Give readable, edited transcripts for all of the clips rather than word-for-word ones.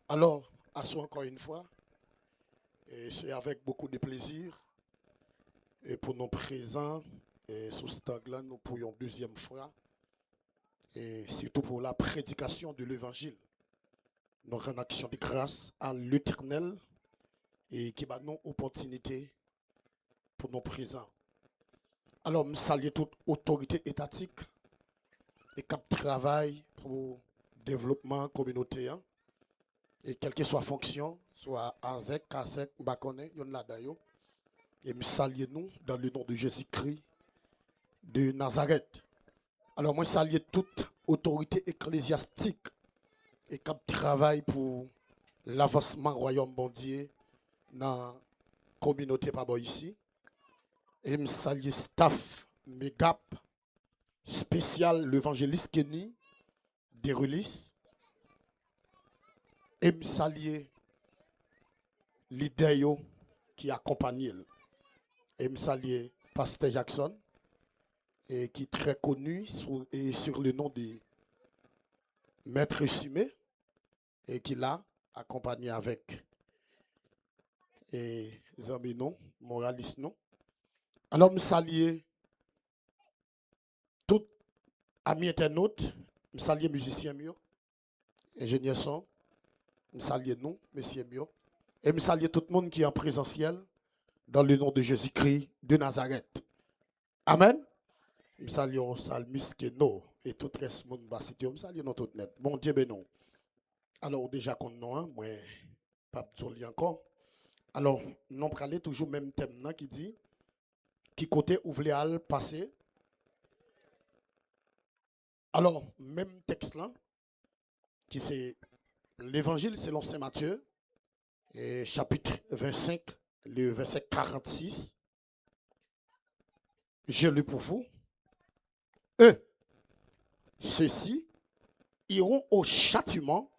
Alors, à soi encore une fois, et c'est avec beaucoup de plaisir, et pour nos présents, et sous ce temps-là, nous pourrions deuxième fois, et surtout pour la prédication de l'évangile. Nous rendons action de grâce à l'Éternel et qui va nous opportunité pour nos présents. Alors, je salue toute autorité étatique et qui travaille pour le développement communautaire. Et quelle que soit la fonction, soit AZEC, KASEC, Mbakone, yon la dayo. Et me saluer nous dans le nom de Jésus-Christ de Nazareth. Alors moi saluer toute autorité ecclésiastique et qui travaille pour l'avancement royaume bon Dieu dans la communauté par ici. Et me saluer staff MEGAP spécial l'évangéliste Kenny des Relis. Et me saluer leader qui accompagne. Et me saluer Pasteur Jackson, et qui est très connu sur le nom de Maître Sumé, et qui l'a accompagné avec et amis non, moralistes non. Alors, je salue tout ami internaute, je salue musiciens mieux, ingénieurs son, je salue nous, messieurs mieux, et je salue tout le monde qui est en présentiel dans le nom de Jésus-Christ de Nazareth. Amen. Je salue Salmus Keno et tout le reste de monde basitio. Je salue tout net. Bon Dieu ben non. Alors déjà qu'on nous moi pas joli encore. Alors nous parler toujours même thème là qui dit qui côté ouvrier al passer. Alors même texte là qui c'est l'évangile selon Saint Matthieu et chapitre 25 le verset 46. Je lis pour vous. Eux, ceux-ci iront au châtiment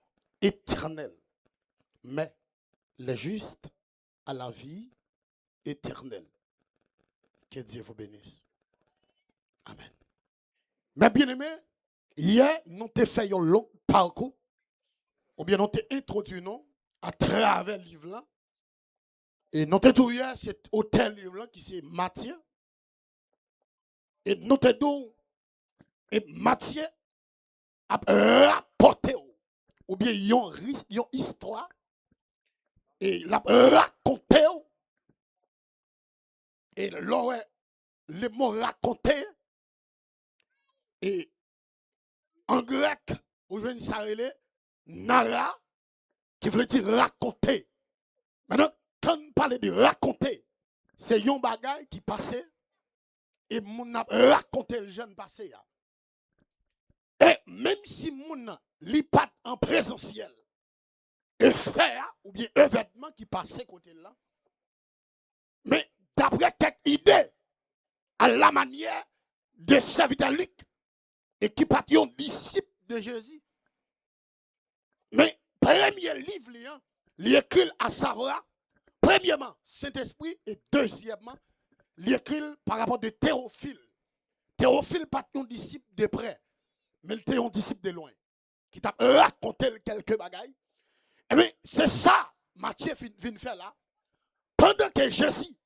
éternel, mais les justes à la vie éternelle. Que Dieu vous bénisse. Amen. Mais bien aimé, hier, nous t'ai fait un long parcours, ou bien nous t'ai introduit nous à travers le livre là. Et nous t'ai tout hier, c'est hôtel livre là qui c'est Matthieu. Et nous t'ai dit, et Matthieu a rapporté, ou bien yon histoire, et l'a raconté, et le mot raconté, et en grec, vous venez s'arrêter, nara, qui veut dire raconter. Maintenant, quand on parle de raconter, c'est yon bagay qui passait, et moun a raconté le jeune passé. Et même si moun li pas en présentiel, et faire, ou bien événement qui passait côté là, mais d'après quelques idées, à la manière de serviteur Luc, et qui partit un disciple de Jésus. Mais premier livre, il écrit à savoir, premièrement, Saint-Esprit, et deuxièmement, il écrit par rapport de Théophile. Théophile pas un disciple de près, mais il était un disciple de loin, qui t'a raconté quelques bagailles. Et bien, c'est ça, Matthieu vient faire là. Pendant que Jésus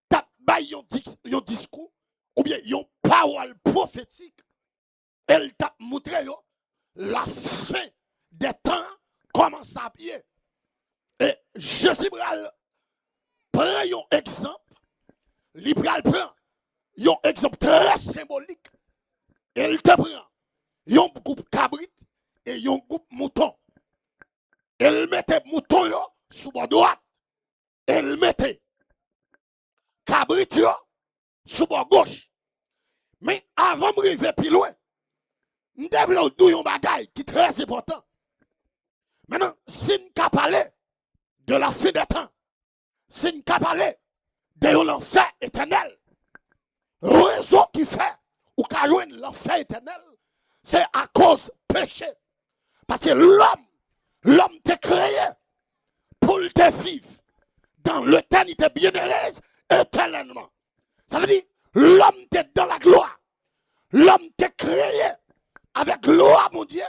t'a baillé un discours, ou bien une parole prophétique, elle t'a montré la fin des temps commence à pied. Et Jésus prend un exemple, il prend un exemple très symbolique. Elle te prend un groupe cabrit et un groupe mouton. Elle mettait mouton sous bord droite. Elle mettait cabrit sous bord gauche. Mais avant de arriver plus loin, nous devons un bagage qui est très important. Maintenant, si nous parlons de la fin des temps, si nous parlons de l'enfer éternel, la raison qui fait ou qu'a joindre l'enfer éternel, c'est à cause péché. Parce que l'homme t'a créé pour te vivre dans l'éternité bienheureuse éternellement. Ça veut dire, l'homme t'est dans la gloire. L'homme t'est créé avec gloire, mon Dieu.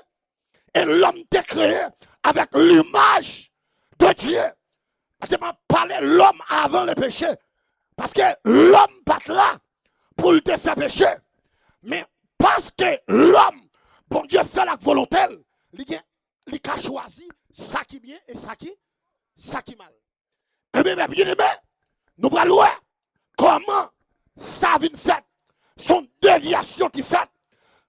Et l'homme t'est créé avec l'image de Dieu. Parce que je parle l'homme avant le péché. Parce que l'homme pas là pour le faire pécher. Mais parce que l'homme, bon Dieu fait la volonté, il a choisi ça qui est bien et ça qui est mal. Et bien, bien aimé, nous allons voir comment ça vient fait. Son déviation qui fait.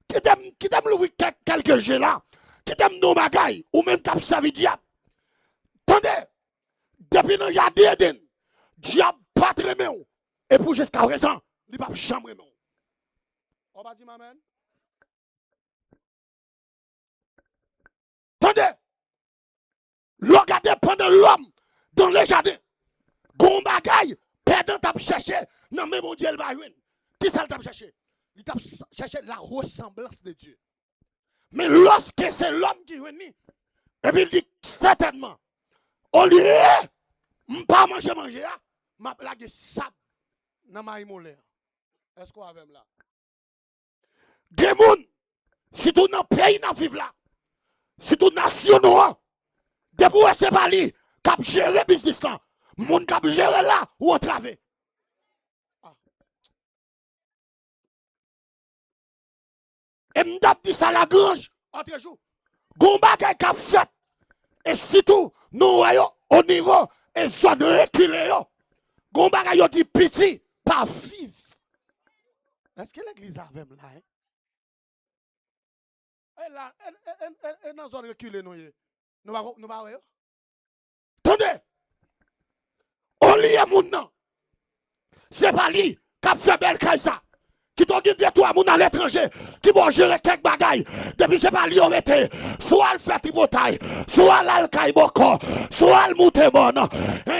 Qui t'aime l'ouvrir quelques jeux là. Qui t'aime nos bagailles. Ou même qui servi diable. Attendez. Depuis le jardin d'Éden, diable pas très bien. Et pour jusqu'à présent, il va pas chambre. On va dire amen. Attendez. Regardez pendant l'homme dans le jardin. Gon bagaille, perdant t'a cherché. Non mais mon Dieu, il va jouer. Qui ça t'a cherché? Il t'a cherché la ressemblance de Dieu. Mais lorsque c'est l'homme qui vient, et puis il dit certainement, au lieu de pas manger, ma blague sable dans ma imolère. Est-ce qu'on a même là? Des gens, si tout dans le pays dans vivre là, si tout nation noire, depuis c'est pas lui qui a géré le business là, monde qui a géré là ou entravé. Et m'dap dit ça la grange, entre jours. Gon bagay qu'a fait. Et surtout, nous voyons au niveau et zone reculée. Gon bagay yo dit petit, pas vivre. Est-ce que l'église a même là? Et là, et dans zone reculée, nous va. Attendez. On lit mon nom. C'est pas lui qui a fait belle kaisa. Qui t'ont dit toi, moun à l'étranger, qui vont gérer quelques bagailles. Depuis c'est pas lui on mette, soit le fait tripotaille, soit l'alcaï boko, soit le moutemon,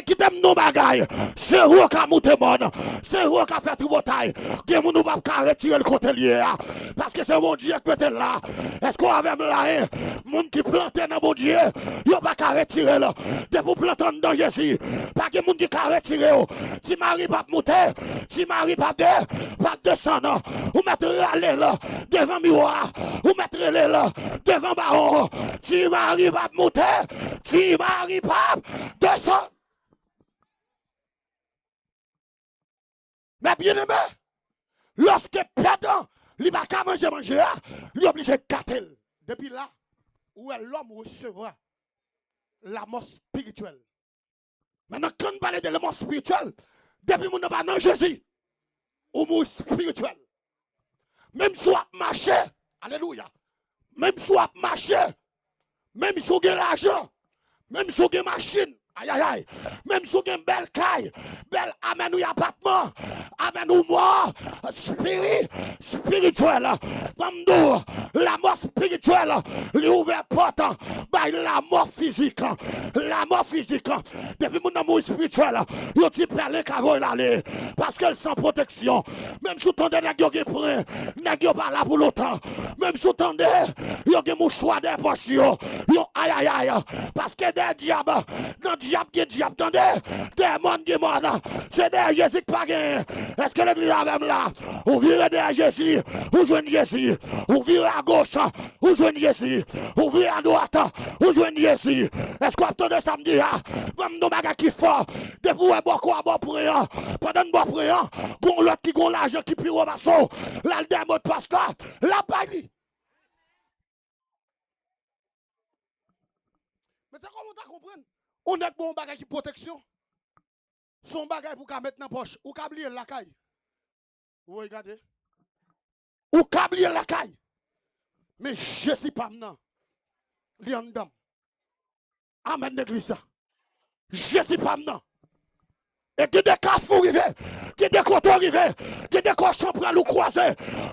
qui t'aime nos bagailles, c'est où qu'a moutemon, c'est où qu'a fait tripotaille, qui moun nous va retirer le côté lié, parce que c'est mon Dieu qui peut être là. Est-ce qu'on avait là, moun qui plantait dans mon Dieu, yo pas qu'à retirer là, de vous planter dans Jésus, pas que moun qui qu'à retirer, si Marie pas monter, si Marie pas descendre. Vous mettrez là devant miroir, vous mettrez là devant baron. Si Marie va monter, si Marie pas descendre. Mais bien aimé, lorsque perdant, il va pas manger, il est obligé de gâter. Depuis là, où l'homme recevra la mort spirituelle. Maintenant, quand on parle de la mort spirituelle, depuis mon nom dans Jésus, ou mort spirituel. Même si on marche, alléluia. Même si on marche, même si on a l'argent, même si on a une machine, aïe aïe aïe, même si on a une belle caille, belle amène ou appartement, amène ou mort, spirituel, la mort spirituelle, lui ouvre porte, la mort physique, depuis mon amour spirituel, il dit parler car il allait, parce qu'elle sans protection, même si tu as des prêts, n'est pas là pour longtemps, même si tu as des mouchoirs des poches, aïe aïe aïe, parce que des diables, dans diable qui diable, des mondes qui mondes, c'est des Jésus qui pas gagné. Est-ce que l'église a même là, ou virez derrière Jésus, ou joignez Jésus, ou virez à gauche, ou joignez Jésus, ou virez à droite, ou joignez Jésus. Est-ce qu'on attend de samedi, comme nos bagages qui font, de vous beaucoup à bon priant, pendant bon priant, gon l'autre qui gon l'argent qui pire au maçon, là le démon passe là, la bague. Mais c'est comment tu comprends? On a bon bagage qui protection. Son bagage pour mettre dans la poche, ou câblier la caille. Vous regardez? Ou câblier la caille. Mais je ne suis pas maintenant. Liandam. Amen l'église. Je ne suis pas maintenant. Et que des carrefours arrivent, que des coteaux arrivent, que des cochons prennent le croisé,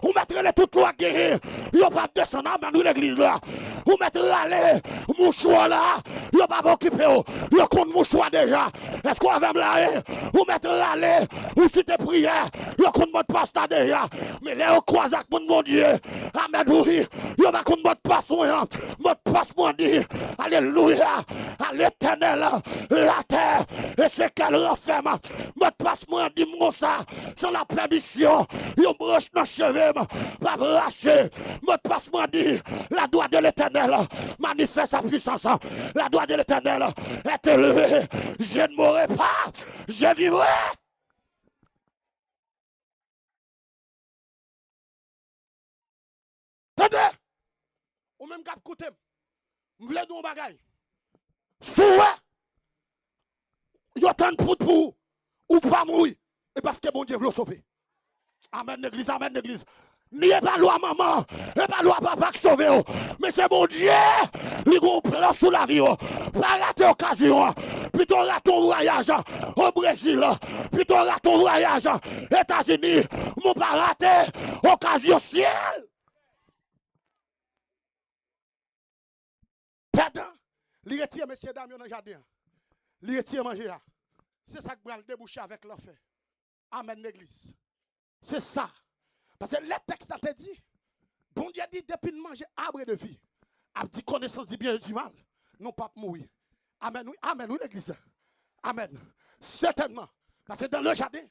vous mettrez les toutes lois guérir, vous ne pas descendre dans l'église là, vous mettrez aller, mouchoir là, vous ne pas occuper, vous compte mouchoir déjà, est-ce qu'on va me là, vous mettrez aller, vous citez prière, vous compte votre passe là déjà, mais là vous croisez avec mon Dieu, amen, oui, vous pas compte votre passe, votre passe, mon Dieu, alléluia, à l'éternel, la terre, et ce qu'elle referme, Mot passe moi dit moi ça sans la permission. Yo branche dans cheveux pas bracher. Mot passe moi dit la droite de l'Éternel manifeste sa puissance. La droite de l'Éternel est élevée. Je ne mourrai pas, je vivrai. Attendez, ou même cap côté, je voulais dire un bagage. Souhait, yo t'en pour ou pas mourir. Et parce que bon Dieu veut le sauver. Amen l'église, amen l'église. N'y est pas loi maman, et pas loi papa qui sauve. Mais c'est bon Dieu, lui gon plan sous la vie. Pas rater occasion. Plutôt rater ton voyage au Brésil. Plutôt rater ton voyage aux États-Unis. Mon pas rater occasion ciel. Pardon, li retire messieurs dames dans le jardin. Li retire manger. C'est ça que va le déboucher avec l'enfer. Amen l'église. C'est ça. Parce que le texte a dit, bon Dieu dit depuis de manger arbre de vie, a dit connaissance du bien et du mal, non pas mourir. Amen, oui l'église. Amen. Certainement. Parce que dans le jardin,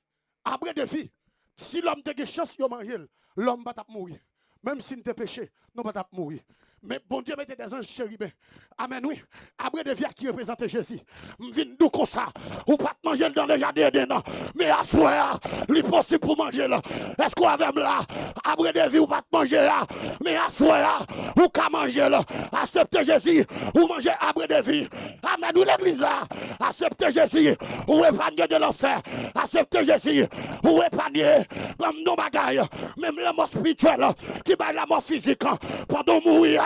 arbre de vie, si l'homme a chance de manger, l'homme va mourir. Même s'il ne péché, non va mourir. Mais bon Dieu mettez des anges chérubins. Amen, oui. Après de vie qui représente Jésus. M'vin nous comme ça. Ou pas manger dans le jardin dedans. Mais à soi, il est possible pour manger là. Est-ce qu'on avait là? Après de vie ou pas manger là. Mais à soi, ou qu'à manger là. Acceptez Jésus. Ou manger après de vie. Amen, nous l'église là. Acceptez Jésus. Ou épargner de l'enfer. Acceptez Jésus. Ou épargner. Même nos bagailles. Même la mort spirituelle. Qui bat la mort physique. Pendant mourir.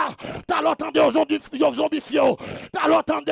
T'as l'entendu aux zombifiés. T'as l'entendu.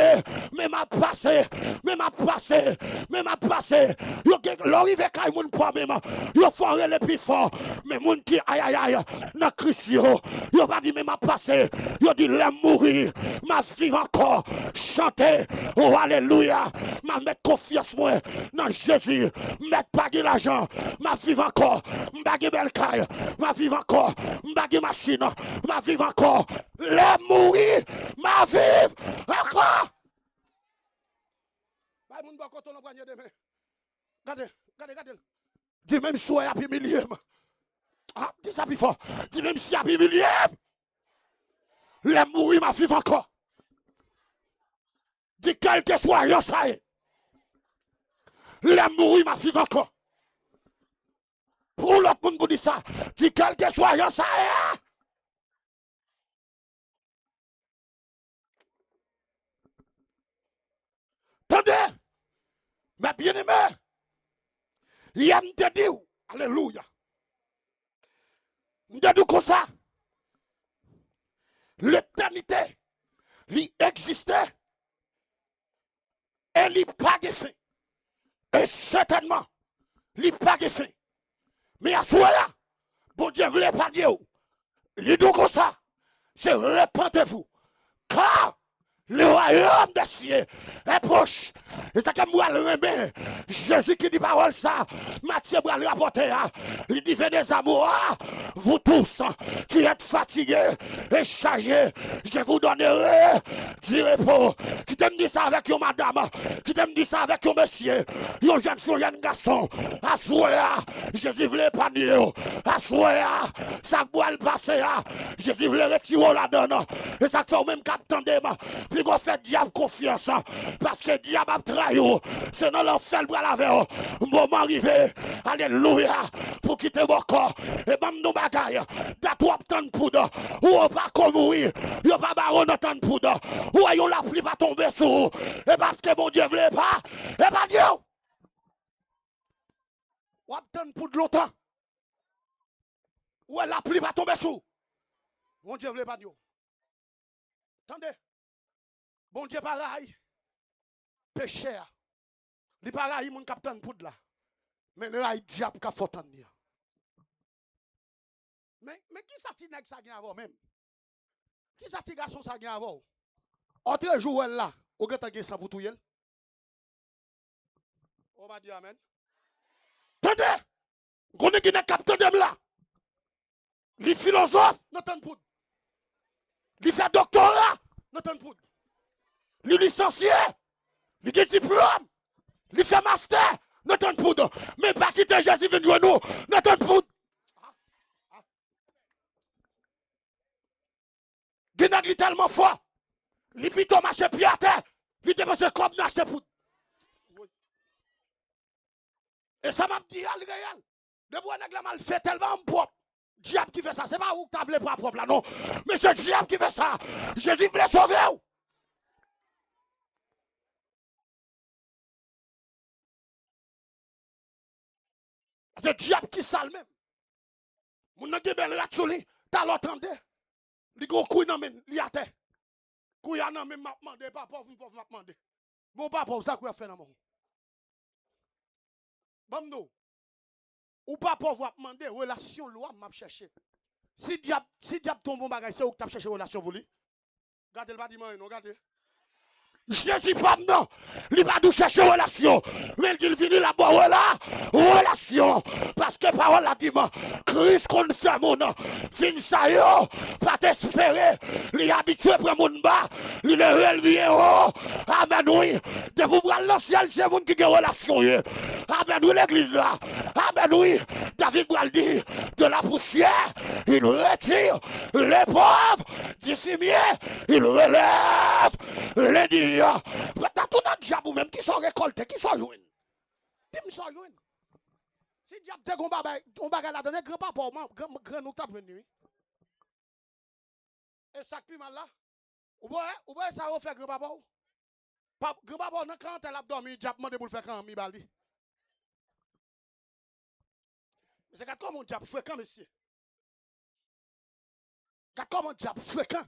Mais m'a passé. Mais m'a passé. Mais m'a passé. Yo l'arrivé kay moun pour même. Yo foré le plus fort. Mais moun qui aïe aïe aïe. Dans Christ yo pas dit mais m'a passé. Yo dit l'aime mourir. M'a vivre encore. Chanter. Oh alléluia. M'a mettre confiance moi dans Jésus. Mettre pas l'argent. M'a vivre encore. M'bagé belle caille. M'a vivre encore. M'bagé machine. M'a vivre encore. L'aime mourir. M'a vivre encore. Bah moun ba koto l'on poignet de main. Regardez. Dis même si à puis millième. Ah, dis ça plus fort. Dis même si à puis millième. L'aime mourir m'a vivre encore. Dis quel que soit yo ça est. L'aime mourir m'a vivre encore. Pour l'autre monde vous dit ça. Dis quel que soit yo ça est. Attendez, mais bien aimé, il y a me dit, alléluia, me dit comme ça, l'éternité, il existait, et il pas de fin, et certainement, il pas de fin, mais à ce moment-là, bon Dieu voulait pas dire, il dit comme ça, c'est répentez-vous, car le royaume des cieux est proche. Et ça que moi le remets. Jésus qui dit parole ça. Matthieu va le rapporter. Il dit venez à moi, vous tous qui êtes fatigués et chargés. Je vous donnerai du repos. Qui t'aime dit ça avec une madame. Qui t'aime dit ça avec un monsieur. Un jeune fille, un garçon. Assoya. Jésus voulait épargner. Assoya. Ça boit le passé. Jésus voulait retirer la donne. Et ça fait au même cap tandem. Puis qu'on fait diable confiance. Parce que diable a trahi. C'est dans l'enfer le bras lavé. Moment arrivé. Alléluia. Pour quitter mon corps. Et même nos bagailles. D'attendre tant de poudre. Ou pas comme mourir. Ou pas baron de tant de poudre. Ou la pluie va tomber sur vous. Et parce que mon Dieu ne voulait pas. Et pas Dieu. Ou attendre pour de longtemps. Ou la pluie va tomber sur vous. Mon Dieu ne voulait pas Dieu. Attendez. Bon Dieu pareil. Péché. Li pareil mon capitaine poudre là. Mais le rail diable qu'a faut tenir. Mais qui ça ti nèg ça gen avant même? Qui ça ti garçon ça gen avant? Autre jour là, au gata gen ça pour touyer. On va dire amen. Attendez. Gone qui n'est capitaine là. Li philosophe, non ten poudre. Li fait doctorat, non ten poudre. Li licencié, li gen diplôme, li fait master, Notre poudre. Mais pas quitter Jésus vient de nous. Notre poudre. Guinée est tellement fort. Il plutôt marché pied à terre. Il dépense comme dans acheter poudre. Et ça m'a dit, réel. De bois nègre mal fait tellement propre. Diable qui fait ça, c'est pas où tu as voulu pas propre là, non. Mais c'est diable qui fait ça. Jésus voulait sauver. C'est diable qui sale même. Mon n'a pas belle rat sur lui. T'as l'entendé. Les gros couilles non men, li a terre. Couille non men m'a demandé, pas pauvre m'a demandé. Mon pas pauvre ça quoi fait dans mon. Bon nous. Ou pas pauvre m'a demandé relation loi m'a chercher. Si diable tombe bon bagage, c'est où tu as cherché relation pour lui. Regardez le bâtiment non, regardez. Jésus pas non, il va nous chercher relation, mais il finit la bonne relation, parce que parole a dit, Christ qu'on fait mon nom, fin ça yo, pas t'espérer, il est habitué pour mon bas, il est relevé haut, amen oui, de vous prendre le ciel, c'est mon qui a relation, amen oui l'église là, amen oui, David Bral dit, de la poussière, il retire les pauvres, du fumier, il relève les dieux. Dans tout notre diable même qui sont récoltés, qui sont joués. Qui sont joués. Si diable te on bagay la donner, grand-papa, grand nous t'a venu. Et ça qui mal là. Ou bien ça va faire grand-papa. Grand-papa, quand elle a dormi, diable demande pour le faire quand mi bali. C'est comme un diable fréquent, monsieur. Comme un diable fréquent.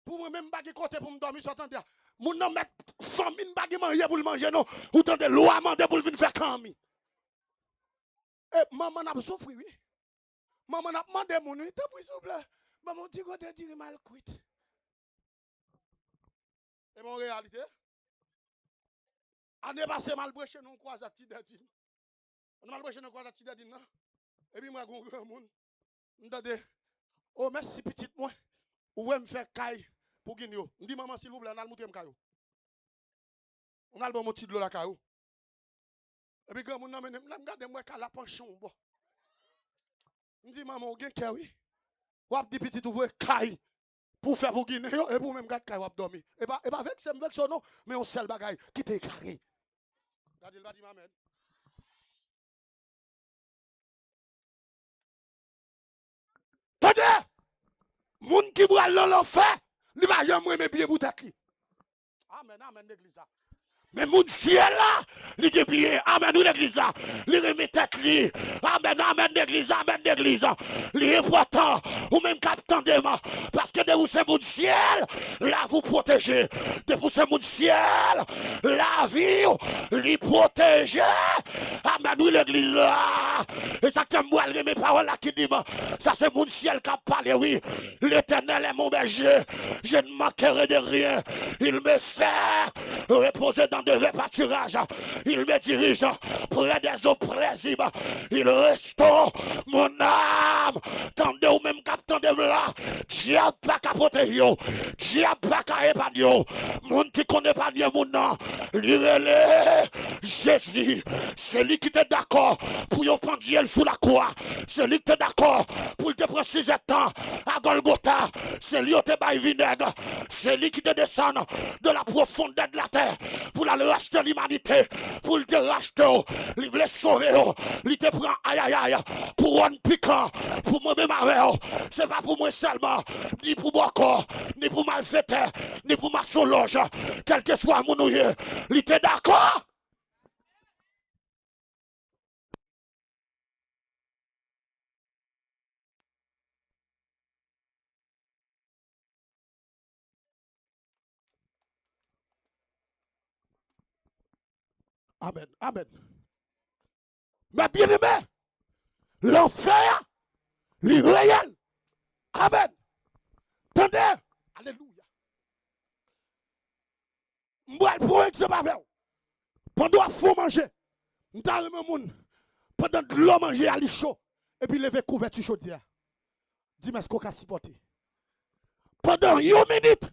Pour moi même bagay côté pour me dormir sortant de mon nom met famine bagay manger pour le manger non ou tant de loi mander pour venir faire kami. Et maman n'a souffert oui. Maman n'a demandé mon nuit t'as pris s'il vous plaît. Maman dit côté dire mal quitte. Et mon réalité année passée mal brèche non croise à Tidadine. On mal brèche non croise à Tidadine non. Et puis moi grand monde. M'entendez. Oh merci petite moi. Ou me faire caille pour guigno. On dit maman s'il vous plaît on a le monter m'caillou. On a le bon moti de l'eau la caillou. Et puis quand mon nom me regarde moi qu'à la penchon bon. On dit maman gen cœur oui. Ou a dit petit ouvre caille pour faire pour guigno et pour même garder caille ou dormir. Et pas avec c'est avec son nom mais on seul bagaille qui te carré. Regardez le bâtiment amen. Tenez! Moun qui boit l'enfer, il va jamais aimer bien pour tête. Amen, amen, l'église. Mais mon ciel là, il est bien, amen, l'église là, il remet tête li, amen, amen, l'église, il est important, ou même captain de moi, parce que de vous c'est mon ciel, là vous protégez, de vous c'est mon ciel, la vie, il protège, amen, oui, l'église là, et ça que moi, mes paroles là qui dit, ça c'est mon ciel qui a parlé, oui, l'éternel est mon berger, je ne manquerai de rien, il me fait reposer dans de verts pâturages. Il me dirige près des eaux paisibles. Il restaure mon âme. Tendez ou même captant de là. Diable pas qu'à protéger. Diable pas qu'à épargner. Mon qui connaît pas bien mon nom. Lirez-le. Jésus. C'est lui qui était d'accord pour y offrir sous la croix. C'est lui qui était d'accord pour te prendre 6 temps à Golgotha. C'est lui qui te vinaigre. C'est lui qui te descend de la profondeur de la terre pour aller racheter l'humanité, pour te racheter, il voulait sauver, il te prend aïe aïe aïe, pour un piquant, pour moi-même avec, c'est pas pour moi seulement, ni pour moi corps, ni pour ma fête, ni pour ma sologe, quel que soit mon ouïe, il était d'accord. Amen, amen. Mais bien aimé, l'enfer, il réel. Amen. Tendez. Alléluia. Moi, pour que c'est pas vrai. Pendant qu'il faut manger, dans le monde, pendant que l'eau manger à chaud, et puis lever couverture chaudière. Dis-moi ce qu'on a supporté. Pendant une minute,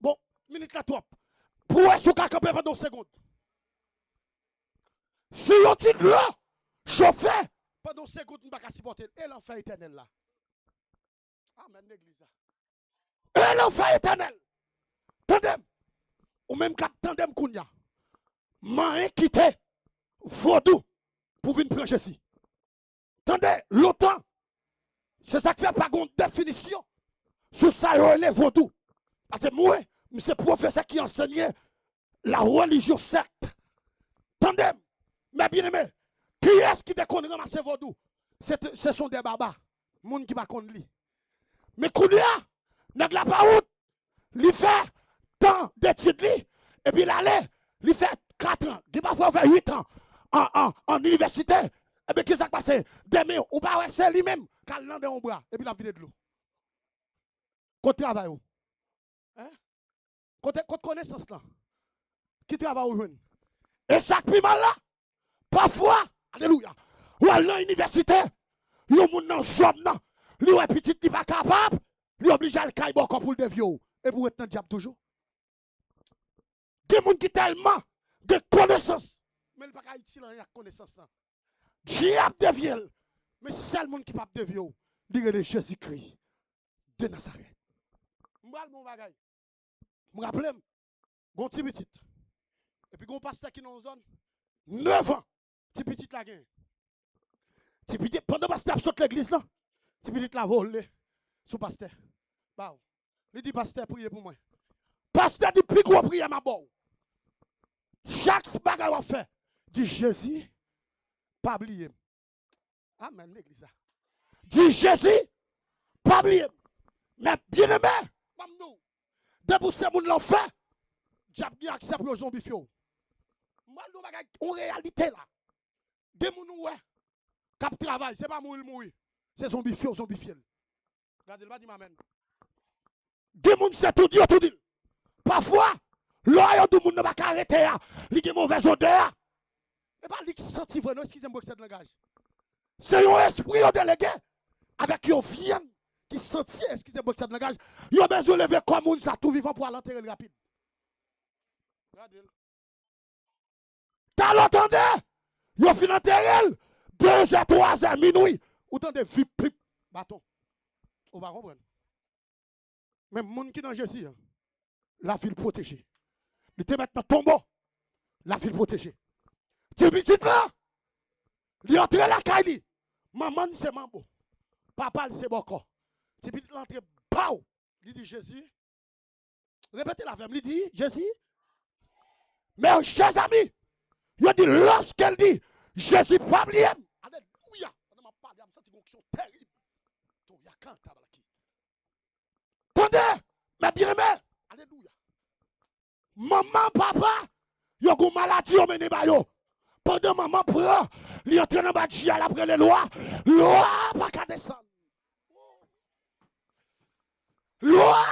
bon, minute la trop, pour ce qu'on a campé pendant une seconde. Si on dit l'eau, chauffer, pendant 5 secondes, on ne va pas supporter. Et l'enfer éternel là. Amen, l'église. Et l'enfer éternel. Tandem. Ou même quand tandem kounya. M'a quitté. Vaudou. Pour venir prendre Jésus. Tandem, l'OTAN. C'est ça qui fait pas une définition. Sur ça, il y a vaudou. Parce que moi, c'est professeur qui enseignait la religion secte. Tandem. Mais bien aimé. Qui est-ce qui te connaît ramasser vaudou? Ce sont des babas. Moun qui va connaître lui. Mais kounya, n'a la pas route. Il fait tant d'études, et puis il allait, il fait 4 ans, il va faire 8 ans en université. Et bien, qu'est-ce qui s'est passé? Demain, ou pas, c'est lui-même, quand il a dans bras, et puis il a vidé de l'eau. Côté travail, hein? Côté connaissance là, qui travaille au jeune. Et ça qui mal là, parfois, alléluia, ou à l'université, il y a un monde dans le zone là, il est petit, il n'est pas capable, il est obligé à le cailler pour le vieux. Et pour être dans le diable toujours. Des gens qui tellement de connaissances. Mais il n'y a pas utile à connaissance. Diable devient. Mais c'est le monde qui ne peut pas devenir. Il de Jésus-Christ de Nazareth. Je me rappelle, mon petit petit. Et puis, mon pasteur qui est dans la zone. 9 ans. Petit petit la gagne. Pendant que le pasteur saute l'église là, petit petit la volé sous pasteur. Bah. Il dit, pasteur, priez pour moi. Pasteur dit, plus gros prière ma bonne. Chaque bagage va faire. Dit Jésus, pas oublier. Amen, l'église. Dit Jésus, pas oublier. Mais bien aimé, maman, depuis ce monde l'ont fait, j'ai bien accepté aux zombies. Moi, nous en réalité là. Des gens qui travaillent, ce n'est pas mourir. C'est zombie fiel. Regardez, le bas dit m'amène. Des gens c'est tout dit, tout dit. Parfois, l'oeil de monde ne va pas arrêter. Il y a une mauvaise odeur. Et pas lui qui sentit vraiment, excusez-moi que c'est de langage. C'est un esprit délégué avec une viande qui sentit, excusez-moi que c'est de langage. Il a besoin de lever comme un ça tout vivant pour aller enterrer rapide. Regardez. T'as l'entendu? Il a fini enterrer 2h, 3h, minuit. Autant de vip, pip, bâton. On va comprendre. Même les gens qui sont dans Jésus, la ville protégée. Il était maintenant tombeau, la ville protégée. Tu petit là, il entre la caille. Maman c'est mambo. Papa c'est boko. Tu petit l'entrée, bao. Il dit Jésus. Répétez la femme, il dit Jésus. Mais chers amis, il dit lorsqu'elle dit Jésus pas oublié. Alléluia. On m'a parlé, ça c'est une fonction terrible. Il y a quand attendez, mais bien aimé. Alléluia. Maman, papa, il y a une maladie au mené bayo. Pendant maman prend, il entre dans le bâtiment après les lois. Loi, pas qu'à descendre. Loi,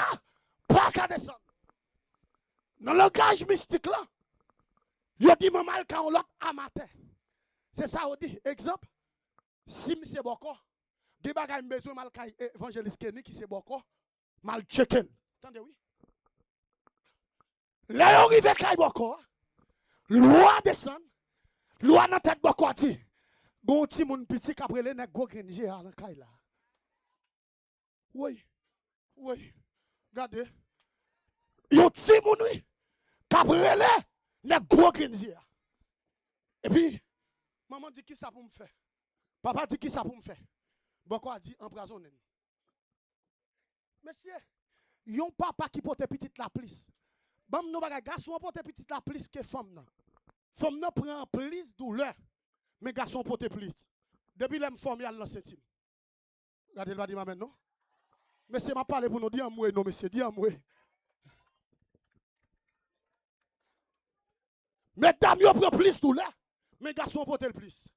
pas qu'à descendre. Dans le langage mystique là, il a dit maman quand on l'a amateur. C'est ça on dit. Exemple, si M. Boko, des bagages besoin mal kay évangéliste Kenny qui c'est Boko, mal checken. Attendez oui. Là on arrive kay Boko. Loi descend. Loi dans tête Boko dit. Bon ti moun petit après les nèg go grenje à la kay là. Oui. Regardez. Yo ti moun oui. Après les nèg go grenje. Et puis maman dit qui ça pour me faire? Papa dit qui ça pour me faire? Boko a dit empoisonner. Monsieur, yon papa qui porte petite la plus. Bam nou bagay garçon porte petite la plus que femme nan. Femme nan prend plus douleur, mais garçon porte plus. Depuis l'aime formé à l'enceinte. Regardez le va dire maman non. Monsieur m'a parlé pour nous dire moi non monsieur, dire moi. Mesdames yo prend plus douleur, mais garçon porte plus.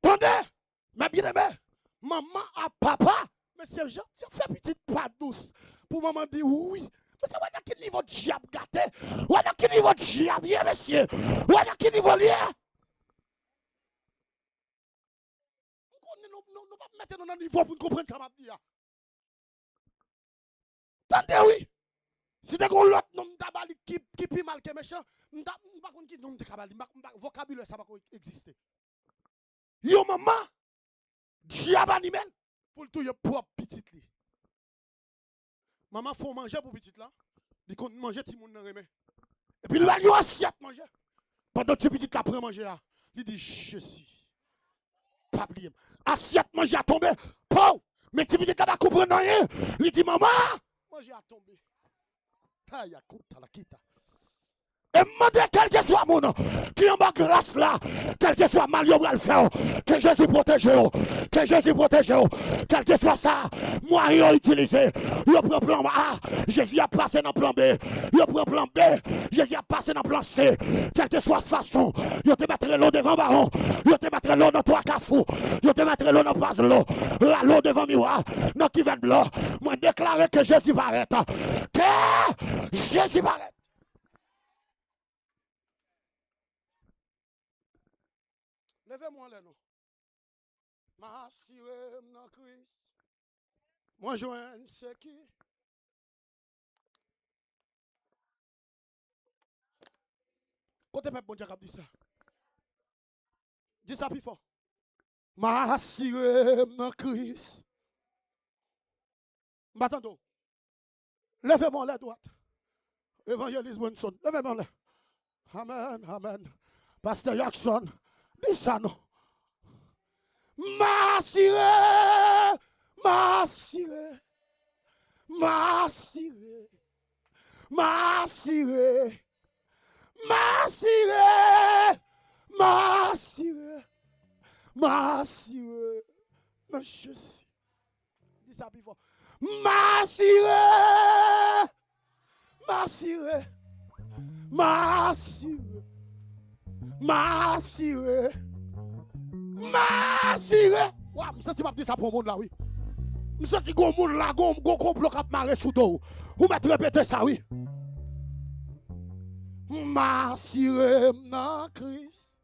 Attendez, mais bien aimé, maman à papa, monsieur Jean, fait petite pas douce pour maman dire oui. Mais c'est à quel niveau de diable gâté? Ou à quel niveau de diable, monsieur? Ou à quel niveau lié? Nous ne pas mettre dans un niveau pour comprendre ça m'a dit. Attendez, oui. Si tu as l'autre nom de bali qui pi mal que méchant, m'pa konn ki nom de kabali, vocabulaire ça pas exister. Yo maman, diable animal pour tout yo propre petite li. Maman faut manger pour petite là. Il compte manger ti moun nan remè. Et puis il va lui assiette manger. Pendant que petite là prend manger là, il dit je suis pas oublier. Assiette manger a tombé. Pou, mais ti petite là pas comprendre rien. Il dit maman, manger a tombé. Ta ya kuta la kita. Et demandez quel que soit mon nom, qui en bas grâce là, quel que soit mal, yo le faire, que Jésus protège, que Jésus protège, quel que soit ça, moi yo utilisé, yo prend plan A, Jésus a passé dans plan B, yo prend plan B, Jésus a passé dans plan C, quelle que soit façon, yo te mettre l'eau devant baron, yo te mettre l'eau dans toi cafou, yo te mettre l'eau dans vase l'eau, l'eau devant miroir, dans qui va de l'eau, moi déclarer que Jésus va arrêter, que Jésus va arrêter. Levez-moi les noms. M'assurer dans Christ. Moi joindre c'est qui? Côté peuple bon Dieu dit ça. Dis ça plus fort. M'assurer dans Christ. M'attendons. Levez-moi les droites. Évangéliste Bonson. Levez-moi les. Amen, amen. Pasteur Jackson. Dis ça non. M'assurer, m'assurer, m'assurer, m'assurer, m'assurer, m'assurer, m'assurer. Monsieur, dis ça plus fort. M'assurer, m'assurer, m'assurer. M'assurer. M'assurer. Ouah, je sens que ça pour le monde là, oui. Je sens que le monde là, un complot qui a marré sous dos. Vous mettez répéter ça, oui. M'assurer dans Christ.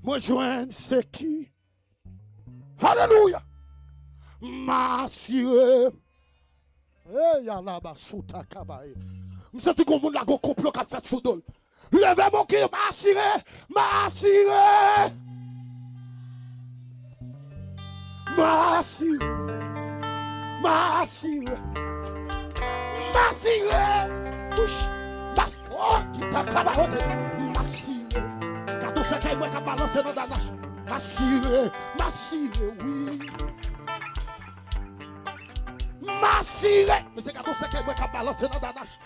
Moi, joindre c'est qui? Alléluia. M'assurer. Eh, y'a là-bas, sous ta cabaye. Je sens que le monde là, un complot qui a fait sous dos. Levez mon cœur, m'assurer, m'assurer, m'assurer, m'assurer, m'assurer, oh, tu t'as cabaroté, m'assurer, quand on sait qu'il y a un balancer dans la nage, m'assurer, m'assurer, oui, m'assurer, mais c'est quand on sait qu'il y a un balancer dans la nage.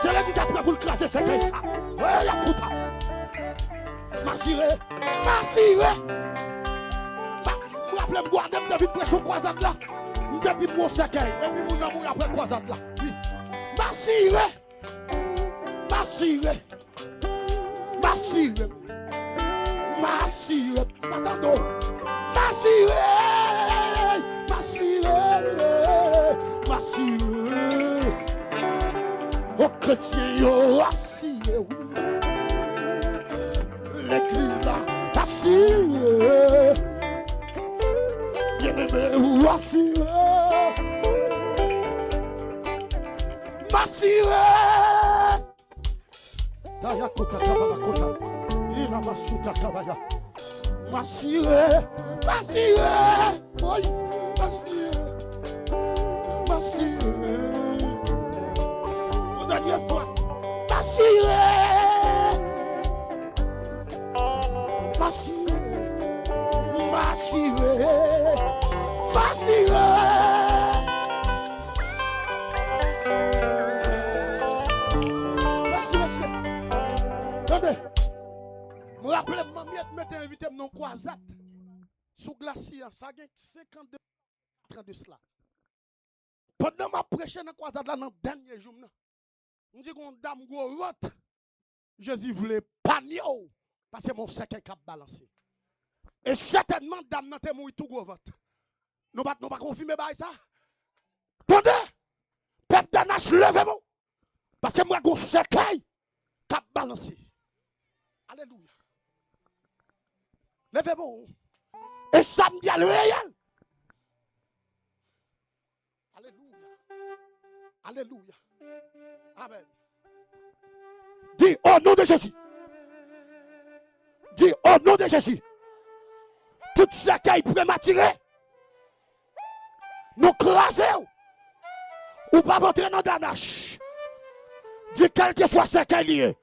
C'est l'église après pour le classer, c'est comme ça. Ouais, la couta. M'assurer, m'assurer. Moi, je guarder, je vais prêcher croisade là. Je vais dire mon cercueil. Et puis, mon amour après croisade là. Oui. M'assurer, m'assurer, m'assurer, m'assurer. Attendons. M'assurer, m'assurer, m'assurer. Aux chrétiens, yo assuré, oui. L'église là, assuré. Bien-aimé, ou assuré. M'assuré. Taya kota kabala kota. Ina masuta kabaya. M'assuré. M'assuré. Oui, m'assuré. M'assuré. Dernière fois, m'assurer, m'assurer, m'assurer, m'assurer. Merci, monsieur. Attendez, me rappelez, maman, mettez invité mon croisade sous glacier, ça a 52 ans de cela. Pendant ma prêche dans croisade là, dans le dernier jour, je dis qu'on dame go rote. Jésus voulait panier parce que mon cercueil cap balancé. Et certainement dame nan te mouri tout gros vote. Nous pas confirmer ça. Attendez. Peuple d'Anache levez-moi. Parce que moi mon cercueil cap balancé. Alléluia. Levez-moi. Et samedi à le réel. Alléluia. Alléluia. Amen. Dis au nom de Jésus. Dis au nom de Jésus. Tout ce qui est prématuré, nous crasons. Ou pas rentrer dans Danache. Dis quel que soit ce qui est lié.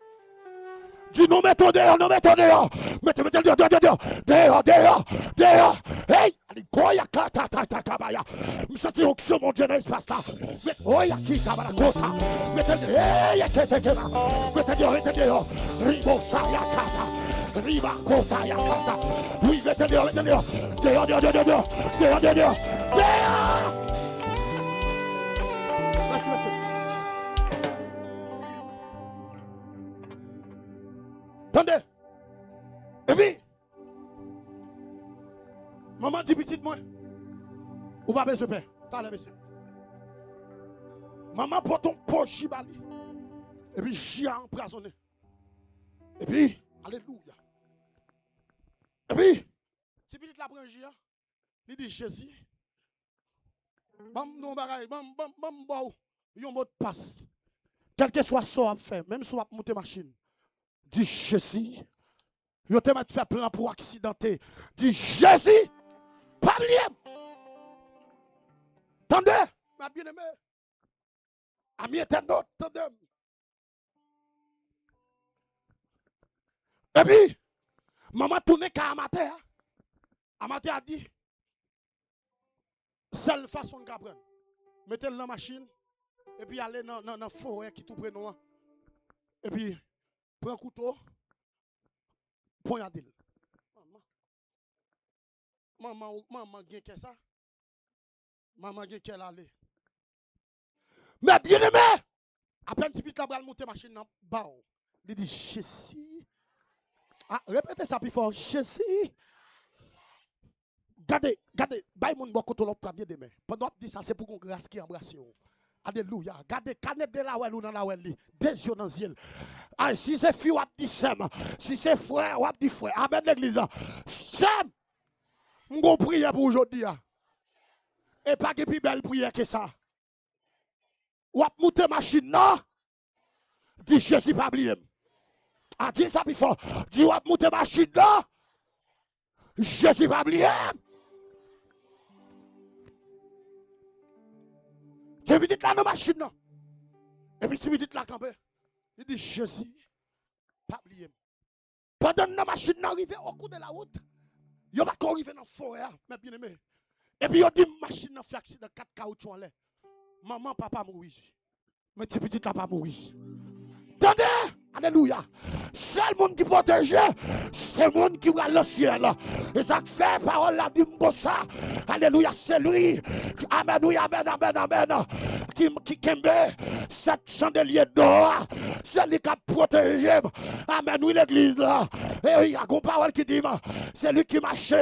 Dis nous mettons dehors, nous mettons dehors. Mettez dehors. Hey, allez, goya kata kabaya. Me senti onction mon Dieu dans l'espace là. Goya kita bala kota. Mettez dehors. Ribo saya kata. Riba kota ya kata. Oui, mettez dehors. Dehors. Merci. Attendez. Et puis, maman dit petite moi, ou pas besoin de pain. T'as monsieur. Maman porte ton poche chibali. Et puis, chien empoisonné. Et puis, alléluia. Et puis, si petite la prend chien, il dit Jésus, bam non bagaille, bam yon mot de passe. Quel que soit ce qu'on fait, même si on monte machine. Dis Jésus, yo te met fait plan pour accidenter. Dis Jésus, pas lié. Tendez, ma bien-aimée. Ami internaute, tendez. Et puis, maman tourne qu'à Amateur. Amateur a dit, seule façon de prendre. Mettez-le dans la machine, et puis allez dans la forêt qui tout près nous. Et puis, prends un couteau, poignardez-le. Maman, qu'est-ce ça? Maman, qu'est-ce aller? Mais bien aimé, après un petit peu la bras monter machine dans bas. Il dit Jésus. Ah, répétez ça plus fort. Jésus. Gardez, baille mon bon couteau l'autre bien demain. Pendant que dit ça, c'est pour qu'on grâce qui embrasse. Alléluia. Gardez canette de la ouelle ou dans la ouelle. Des yeux dans le ciel. Ah, si c'est fille, ou dit sem. Si c'est frère, ou dit frère. Amen l'église. Sem. M'gon prière pour aujourd'hui. Et pas que plus belle prière que ça. Ou monter machine non. Dis Jésus pas oublier. Ah, dis ça plus fort. Dis ou monter machine non. Jésus pas oublier. Tu veux dire là dans machine non. Et puis tu veux dire là campé. Il dit Jésus pas oublier. Pendant que la machine arrive au cours de la route, il va pas arriver dans la forêt, mais bien aimé. Et puis il dit machine fait accident 4 caoutchoucs en l'air. Maman, papa mourir. Mais tu petit là pas mourir. Attendez, alléluia. C'est le monde qui protège, c'est le monde qui va le ciel. Et ça fait parole là, dit ça. Alléluia, c'est lui. Amen, oui, amen. Qui kembe, cette chandelier d'or, c'est lui qui a protégé. Amen, oui, l'église là. Et il y a une parole qui dit, c'est lui qui marche.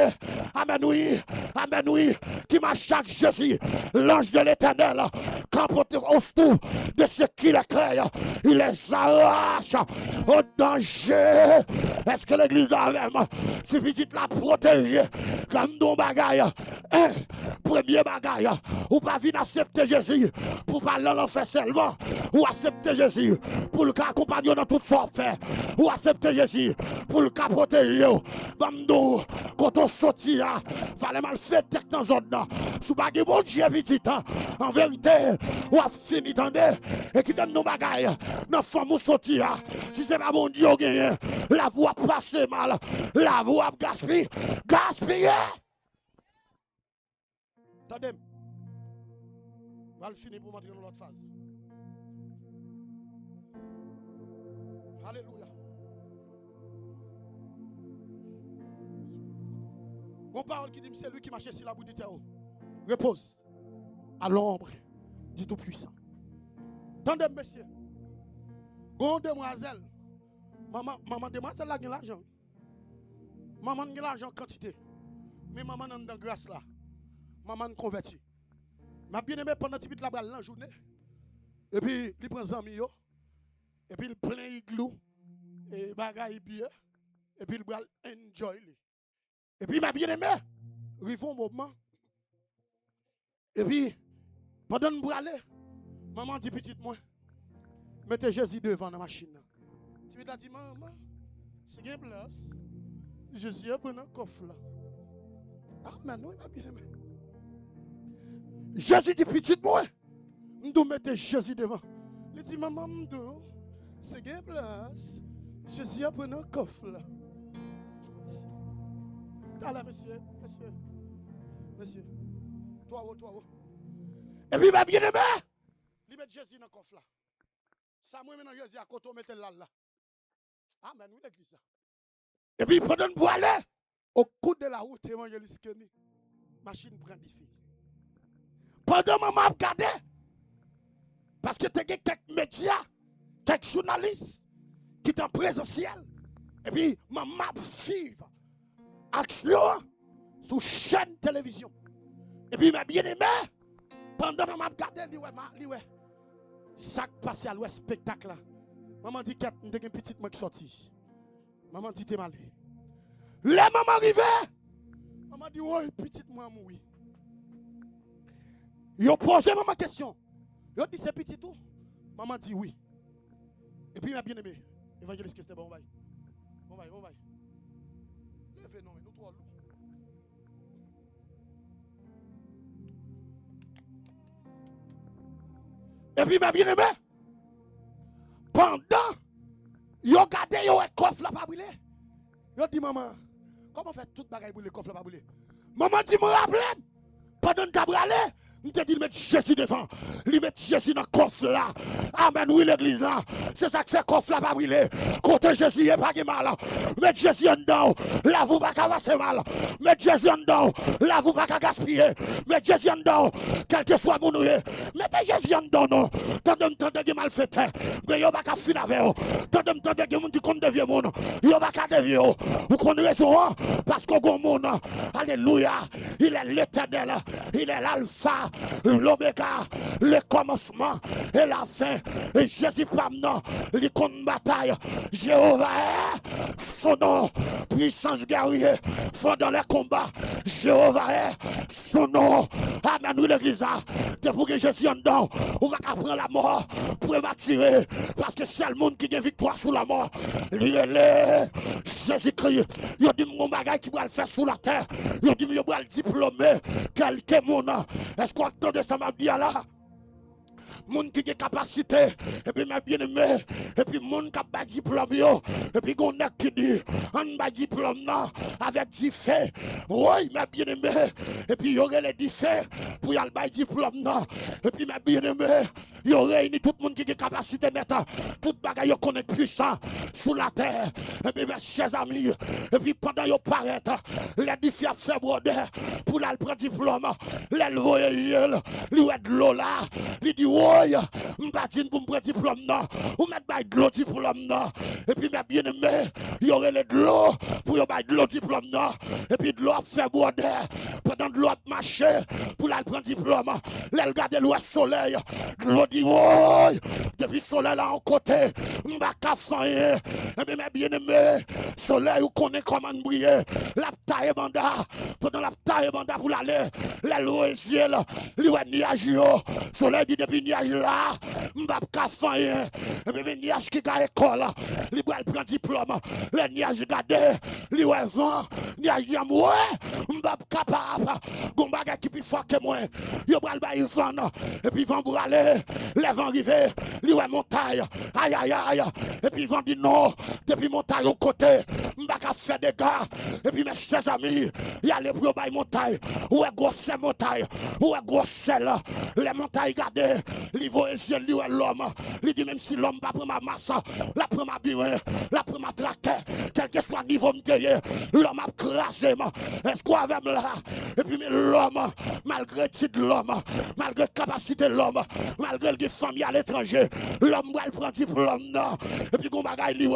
Amen, oui, qui marche chaque Jésus. L'ange de l'éternel, quand au stou de ce qui les crée, il les arrache au danger. Est-ce que l'église a vraiment suffit de la protéger comme nos bagailles? Premier bagaille, ou pas venir accepter Jésus pour parler dans l'enfer seulement, ou accepter Jésus pour le cas accompagner dans toute forfait, ou accepter Jésus pour le cas protéger. Bamdou, quand on sortit, fallait mal faire tête dans zone. Sous bagay bon Dieu petit, en vérité, ou a fini tendez, et qui donne nos bagailles, nos femmes ou sortir. Si c'est pas bon Dieu gagné, la voix passe mal, la voix gaspille. Attendez, on va finir pour montrer dans l'autre phase. Alléluia. Mon parole qui dit c'est lui qui marche sur la boue du terre. Repose à l'ombre du Tout-Puissant. Attendez, monsieur. Bon demoiselle. Maman demoiselle là, a l'argent. Maman a l'argent en quantité. Mais maman est dans grâce là. Maman converti. Ma bien-aimé pendant que tu la balle la journée. Et puis il prend zami yo. Et puis il plein igloo et bagaille bien. Et puis il va enjoy. Et puis ma bien-aimé, rivons moment. Et puis pendant que aller, maman dit petite moi, Mettez Jésus devant la machine. Tu veux dire, maman, c'est une place. Jésus est bon dans le coffre là. Amen, oui, ma bien-aimée. Jésus dit, petit moi, nous devons mettre Jésus devant. Il dit, maman, c'est une place. Jésus est bon dans le coffre là. T'as là, monsieur. Toi. Et puis, ma bien-aimée, il met Jésus dans le coffre là. Ça, moi, maintenant, Jésus à côté, on met là. Amen, oui, l'église. Et puis, pendant que vous allez, au coup de la route, évangéliste Kenny, machine prend des filles. Pendant que je regardé, parce que tu as quelques médias, quelques journalistes qui sont en présentiel, et puis, maman vive action sur chaîne télévision. Et puis, ma bien-aimée, pendant que je regardé, il dit, ça qui passe à l'ouest spectacle là. Maman dit, qu'il y a une petite moi qui sorti. Maman dit, t'es mal. Les mamans arrivées, maman dit, oui, petite moi mourir. Ils ont posé maman question. Ils ont dit, c'est petit tout. Maman dit oui. Et puis, ma bien-aimée, évangéliste, qu'est-ce que c'est bon, bon, levez, non, nous trois lourds. Et puis, ma bien-aimée, pendant, ils ont gardé, ils ont un coffre là, pas brûlé. Ils ont dit, maman, comment fait toute bagaille pour le coffre là, pas brûlé? Maman dit, me rappelle, pendant que tu as brûlé, il te dit, mettre Jésus devant. Il met Jésus dans le coffre là. Amen, oui, l'église là. C'est ça que fait coffre là, pas brûler. Côté Jésus, il n'est pas mal. Mettre Jésus en dedans. Là, vous ne pas passer mal. Mettre Jésus en dedans. Là, vous ne pas gaspiller. Mettre Jésus en dedans. Quel que soit mon noué. Mettez Jésus en dedans, non. Tendez que mal fait. Mais il n'y a pas qu'à finir avec vous. Tendez que mon dit qu'on devient mon. Il n'y a pas qu'à devenir. Vous connaissez raison. Parce qu'on a mon. Alléluia. Il est l'éternel. Il est l'alpha. L'oméga, le commencement et la fin. Et Jésus maintenant, il compte bataille. Jéhovah est son nom, puissance guerrier, fort dans les combats. Jéhovah est son nom. Amen, nous l'église. Depuis que Jésus en dedans, on va prendre la mort pour m'attirer. Parce que c'est le monde qui a victoire sous la mort. Il est Jésus-Christ. Il a dit mon bagage qui va le faire sous la terre. Il a dit il va le diplômer. Quelqu'un mon. Est-ce qu'on entend de ça m'a dit là? Moun qui a capacité, et puis ma bien-aimé, et puis moun qui a pas diplôme, et puis qu'on a qui dit, on a diplôme avec 10 faits. Oui, ma bien-aimé, et puis il y aurait les 10 faits pour y aller le diplôme, et puis ma bien-aimé, il y aurait tout le monde qui a capacité nette, tout bagaille qui connaît puissant sous la terre, et puis mes chers amis, et puis pendant qu'ils paraissent, les 10 faits fait broder pour aller prendre diplôme, les voyager, lui de l'eau là, lui dit, oui, je ne vais pas dire pour me prendre diplôme, non. Ou mettre de l'eau diplôme, non. Et puis, mes bien-aimés, il y aurait de l'eau pour mettre de l'eau diplôme, non. Et puis, de l'eau fait broder. Pendant de l'eau marcher pour aller prendre diplôme. Là, regarder l'eau soleil. De l'eau dit, oui, depuis le soleil là en côté, je ne vais pas faire. Et puis, mes bien-aimés, soleil, vous connaissez comment briller. La taille banda, pendant la taille banda pour aller, la l'eau est ciel, l'eau nuage, soleil dit depuis nuage là, m'bap ka fanyen, et puis nuage qui ga école, li pral prend diplôme, le nuage gade, li wè vent, nuage yam ouais, m'bap capable, gon bagay qui pi fort que moi, yo pral bay vent, et puis vent pour aller, les vents arrivé, li wè montagne, aïe aïe aïe, et puis vent dit non, depuis montagne au côté, m'bap ka fait des gars, et puis mes chers amis, y a les pour bay montagne, ouais grosse montagne, ouais grosse les montagnes gardées, les voyageurs, l'homme, il dit même si l'homme va prendre ma masse, la prend ma bière, la prend ma traquette, quel que soit le niveau de l'homme a crasé, est-ce qu'on avait là, et puis l'homme, malgré titre l'homme, malgré capacité de l'homme, malgré les familles à l'étranger, l'homme va prendre diplôme, et puis qu'on bagaille lui,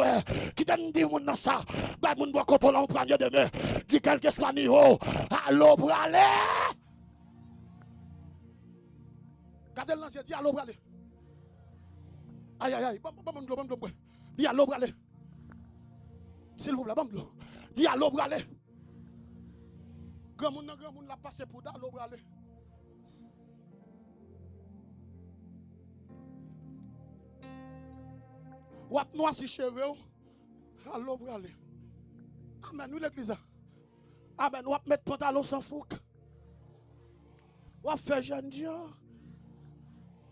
qui donne dit mon ça, bah mon bois quand on prend de main, dit quel que soit le niveau, allô pour aller. Gardez l'ancien, dis allô, brale. Aïe, aïe, aïe, bon, dis allô, brale. S'il vous plaît, bon, dis allô, brale. Grand monde l'a passé pour allô, brale. Ou ap noir si cheveux. Allô, pour aller. Amen, nous l'église. Amen, ou ap mettre pantalon sans fouque. Ou ap faire jeune Dieu.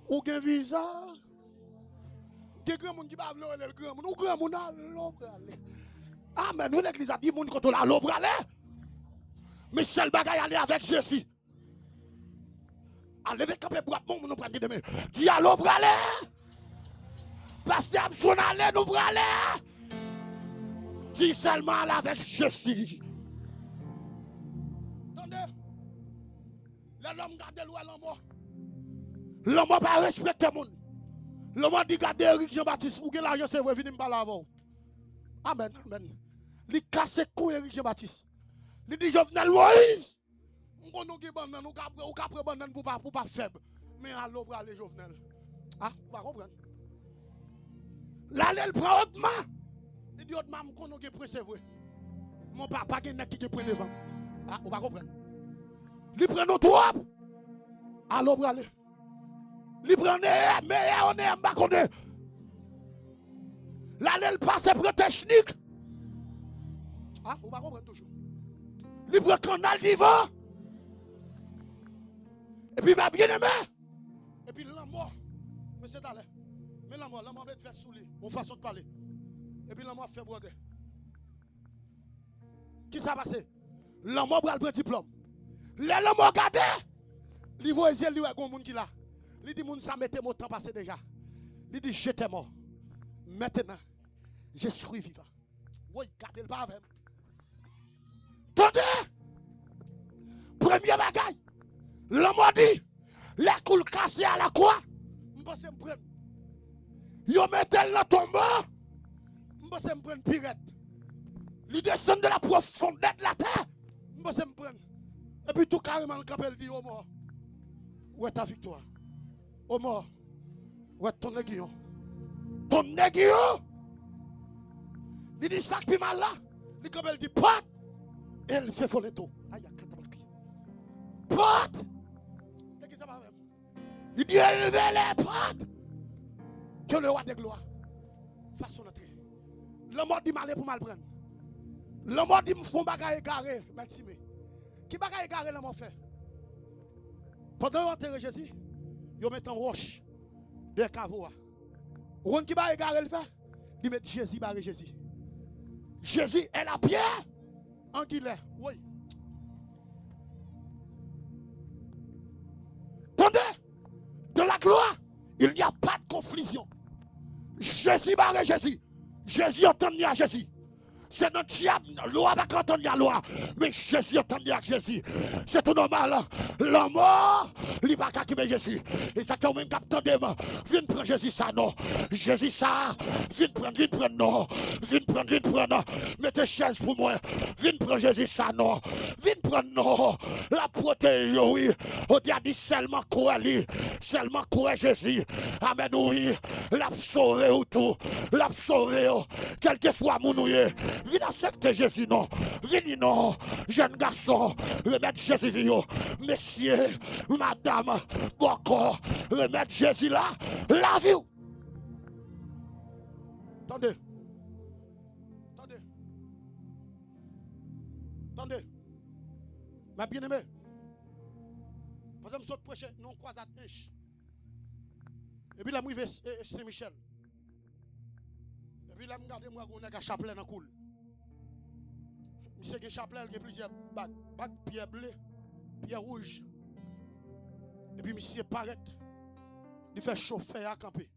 Ou gen visa. Gen grand moun qui va vouloir le grand moun. Ou grand moun allô, pour aller. Amen, nous l'église a dit moun quand on allô, pour aller. Mais seul bagay aller avec Jésus. Allez, avec camper pour bon, nous prendre demain. Dis allô, pour aller. Pasteur Abson, allez, nous pour aller. Dis seulement aller avec Jésus. Attendez. L'homme garde l'homme. L'homme pas respecter moun. L'homme dit garder Eric Jean-Baptiste. Ou que l'argent c'est vrai, venir me parler avant. Amen, amen. Il casse cou Eric Jean-Baptiste. Il dit Jovenel Moïse. On nous banane, ou capre banane pour pas faible. Mais allô pour aller Jovenel. Ah, vous pas comprendre. Là, elle prend autre main. Il dit autre main, qu'on nous presse vrai. Mon papa qui n'est qui prend devant. Ah, vous pas comprendre. Il prend nos trop. Allô pour aller. Il prend mais on est en bas qu'on est. Là, elle passe pour technique. Ah, vous pas comprendre toujours. Il prend canal d'Ivan. Et puis, ma bien-aimé. Et puis, l'amour. Mais c'est d'aller. Mais l'amour va être fait sous lui. Mon façon de parler. Et puis, l'amour fait broder. Qui ça passe? L'amour va le diplôme. L'amour regardé. Il voit les yeux, il y a un monde qui là. Il dit, moun ça mette mon temps passé déjà. Il dit, j'étais mort. Maintenant, je suis vivant. Oui, gardez le pas avec. Attendez! Premier bagaille. L'homme a dit, les coups cassés à la croix, je pense me prendre. Yo mettez le tombeau, je pense me prendre pirate. Il descend de la profondeur de la terre, je pense me prendre. Et puis tout carrément le capel dit, oh mort, où est ta victoire? Oh mort, où est ton aiguillon? Ton aiguillon? Il dit ça qui mal là, le capel dit, pot, et elle fait voler tout. Aïe, pot! Il dit élevez les portes que le roi de gloire fasse son entrée. L'homme dit mal pour mal prendre. L'homme dit me font bagaille égaré, merci. Qui bagaille égaré l'homme fait? Pendant l'enterre Jésus, ils mettent en roche de cavoa. Ou qui bagaille égaré le fait? Ils mettent Jésus barré Jésus. Jésus est la pierre en guillet. Oui. Attendez! De la gloire, il n'y a pas de confusion. Jésus barré Jésus. Jésus entend à Jésus. C'est notre diable, loi va quand on y a loi. Mais Jésus entend à Jésus. C'est tout normal. La mort, il va qu'à Jésus. Et ça quand même capte de moi. Viens prendre Jésus ça non. Jésus ça. Viens prendre non. Viens prendre. Mettez chaise pour moi. Viens prendre Jésus ça non. Viens prendre non. La protège oui. On dit seulement quoi lui. Seulement quoi Jésus. Amen oui. La sauver ou tout. La sauver. Quel que soit mon noué. Viens accepter Jésus, non. Viens, non. Jeune garçon, remettre Jésus, vieux. Messieurs, madame, encore, remettre Jésus là, la vie. Attendez. Attendez. Attendez. Ma bien-aimée. Pendant que je prêche, non croisade inch. Et puis là, je vais Saint-Michel. Et puis là, je regarde moi, on a un chapelet dans le coul. Monsieur qui chapelet, il y a plusieurs bacs. Bac pierre bleu, pierre rouge. Et puis monsieur paraît. Il fait chauffer à camper.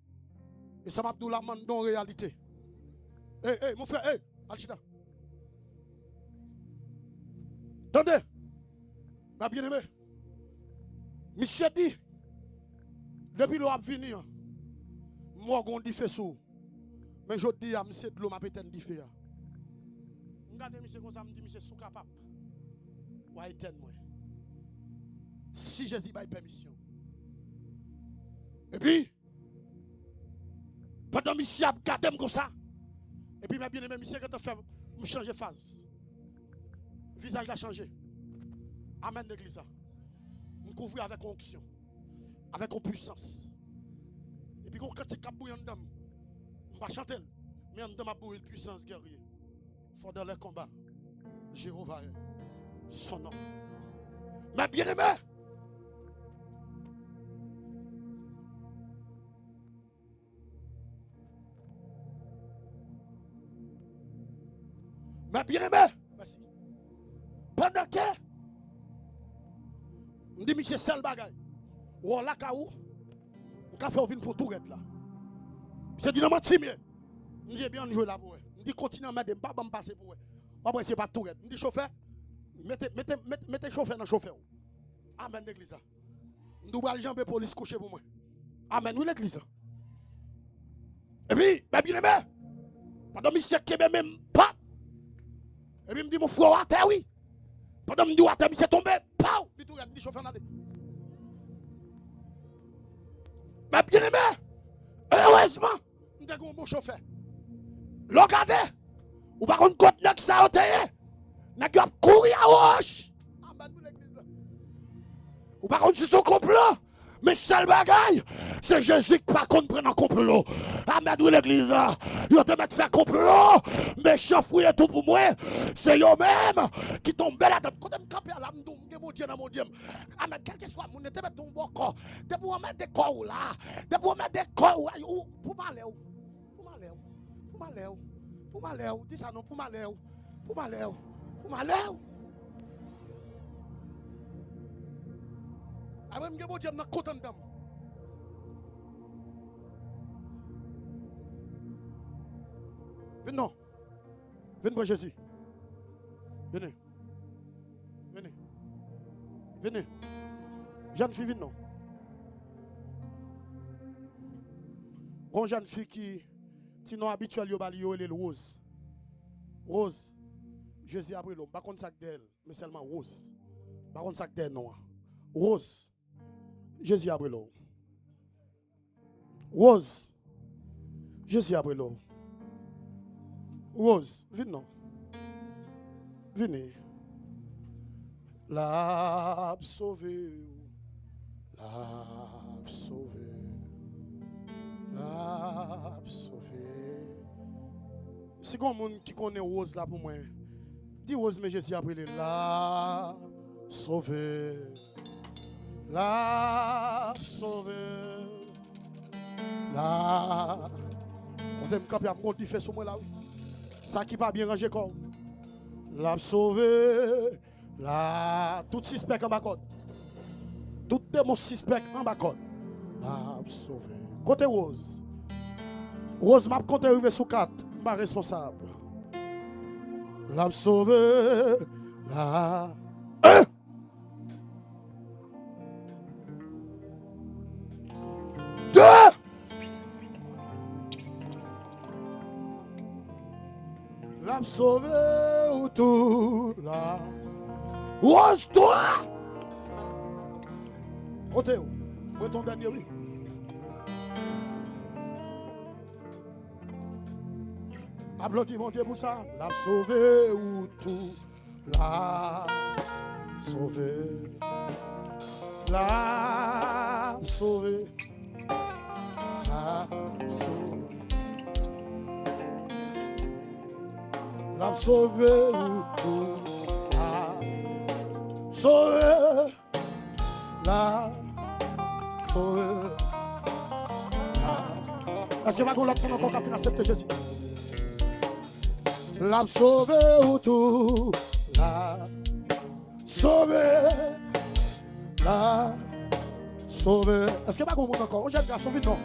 Et ça m'a dit la mande en réalité. Hey, mon frère, hey, Alchida. Attendez. Ma bien-aimé. Monsieur dit, depuis l'eau a venu, moi, on dit fait sous. Mais je dis à monsieur de l'eau, ma pétane dit fait. Regardez, monsieur, comme ça, me dit, monsieur, sous capable. Ouais, moi. Si Jésus a permission. Et puis, pendant que monsieur a gardé comme ça, et puis, ma bien-aimé, monsieur, quand on fait, me changer de phase. Le visage a changé. Amen, l'église. Me couvrir avec onction, avec puissance. Et puis, quand il y a bouillant dedans, Je ne vais pas chanter. Mais en ma bouille puissance guerrier. Faut dans les combats. Jéhovah est son nom. Mais bien aimé. Mais bien aimé. Merci. Pendant que je dis, monsieur, c'est le bagage. Ou là, kaou, on a fait ouvrir pour tout là. Je dis, non, je suis bien. Je dis, bien, on joue là pour eux. Je dis, continue à m'aider, je ne vais pas me passer pour eux. Après, c'est pas tout. Je dis, chauffeur, mettez chauffeur dans le chauffeur. Amen, l'église. Je dois aller jambe police coucher pour moi. Amen, oui, l'église. Et puis, bien aimé, pendant que monsieur qui est même pas. Et puis, il me dit, mon frère, à terre, oui. Pendant que je me dis, à terre, monsieur tombé, pau, il dit, dit, chauffeur, allez. Mais bien aimé, heureusement, nous avons un bon chauffeur. Regardez, ou par contre, quand nous avons nous avons couru à roche. Amen, nous l'église. Ou par contre, c'est son complot. Mais seul bagaille, c'est Jésus qui par contre prend un complot. Amen, nous l'église. Ils te mettent faire complot. Mais chauffouille tout pour moi. C'est eux-mêmes qui tombent là. Quand je me campe à l'âme, mon Dieu, mon Dieu. Amen, quel que soit mon été, met ton bon corps. De pour mettre des corps là. De pour mettre des corps là. Pour m'aller. Pour m'aller. Pour m'aller. Pour m'aller. Dis ça non, pour m'aller. Pour m'aller. Pour m'aller. Avant que mon Dieu me content d'âme. Venez non. Venez pour Jésus. Venez. Venez. Venez. Jeune fille, venez non. Bon jeune fille qui sinon habituel yo bali yo elle Rose. Rose. Jésus après l'homme, pas contre sac d'elle, mais seulement Rose. Pas contre sac d'elle non. Rose. Jésus après l'eau. Rose. Jésus après l'eau. Rose, venez non. Venez. La sauver. La sauver. La sauver. C'est comme monde qui connaît Rose là pour moi. Dis Rose, mais Jésus après la sauver. La sauver. La. On t'aime camper à mon fait sur moi là. Ça qui va bien ranger corps. La sauver. La. Tout suspect en bas code. Tout démon suspect en bas code. La sauver. Côté Rose. Rose m'a compté arriver sous 4. Pas responsable. La sauver. La. La sauver ou tout là. Rose toi. Côté où ton dernier oui. Applaudis mon Dieu pour ça. La sauver ou tout la sauver. La sauver. La sauver. La sauver ou tout la sauver. La sauver. Est-ce que ma goulette pour encore qu'à accepter Jésus? La sauver ou tout la sauver. La sauver. Est-ce que ma goulette encore? On jette garçon vite non?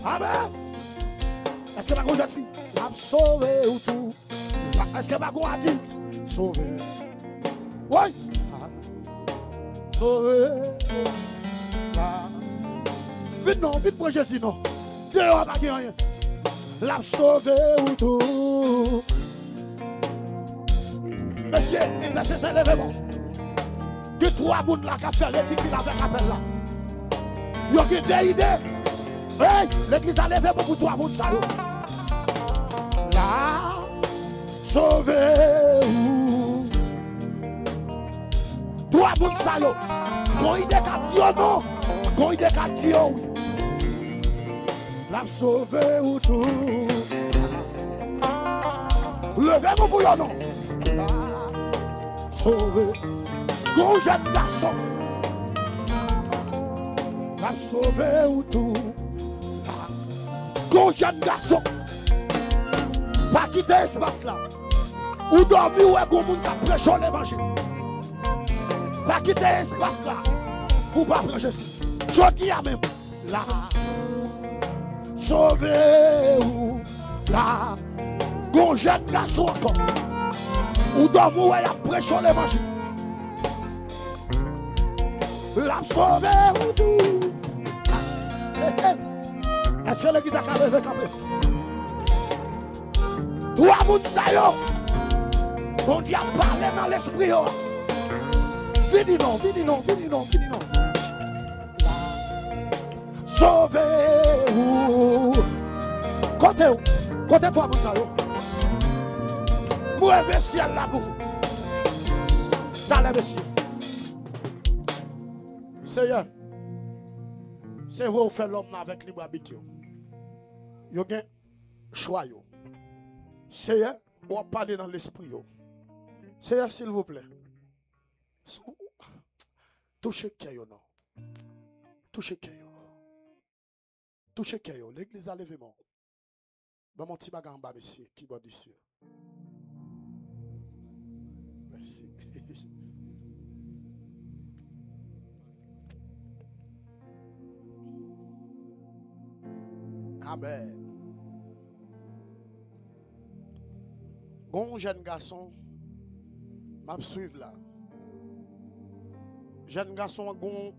Amen. Est-ce que ma goulette fille? La sauver ou tout? Est-ce que ma goulette dit? Sauver. Oui. Sauver. La. Vite non, vite pour Jésus non. Dehors pas rien. La sauver ou tout. Monsieur, intercesseur, levez-moi. Que 3 mounes là qui fait l'éthique avec appel là. Vous avez des idées? Hey, l'église a levé pour 3 mounes ça. La sauver ou 3 mounes ça. Vous avez idée qu'à Dieu non? Vous avez idée qu'à Dieu oui. La sauvé ou tout. Levez-vous pour le nom. La sauvé. Gros jeune garçon. La sauvé ou tout. Gros jeune garçon. Pas quitter l'espace là. Ou dormir ou est comme moun qui prêche l'évangile. Pas quitter l'espace là. Pour pas prêcher. Je dis à même. Là. Sauvé ou là. Gon jeune garçon encore. Ou dormir ou est prêche l'évangile. La sauvé ou tout. Est-ce que l'église a carré quand même? Toi, moun sa yo. Bon Dieu a parlé dans l'esprit. Vini non, vini non, vini non, vini non. Sauvez-vous. Côté toi, moun sa yo. Moué ciel là pour. Dans les messieurs. Seigneur. C'est vous faire l'homme avec libre arbitre. Vous avez choix. Seigneur, on va parler dans l'esprit. Seigneur, s'il vous plaît. Touchez Kayo, non. Touchez Kayo. Touchez Kayo. L'église a levé mon. Dans mon petit bagage en bas, monsieur, qui va d'ici. Merci. Amen. Bon jeune garçon, m'a suivre là. Jeune garçon, bon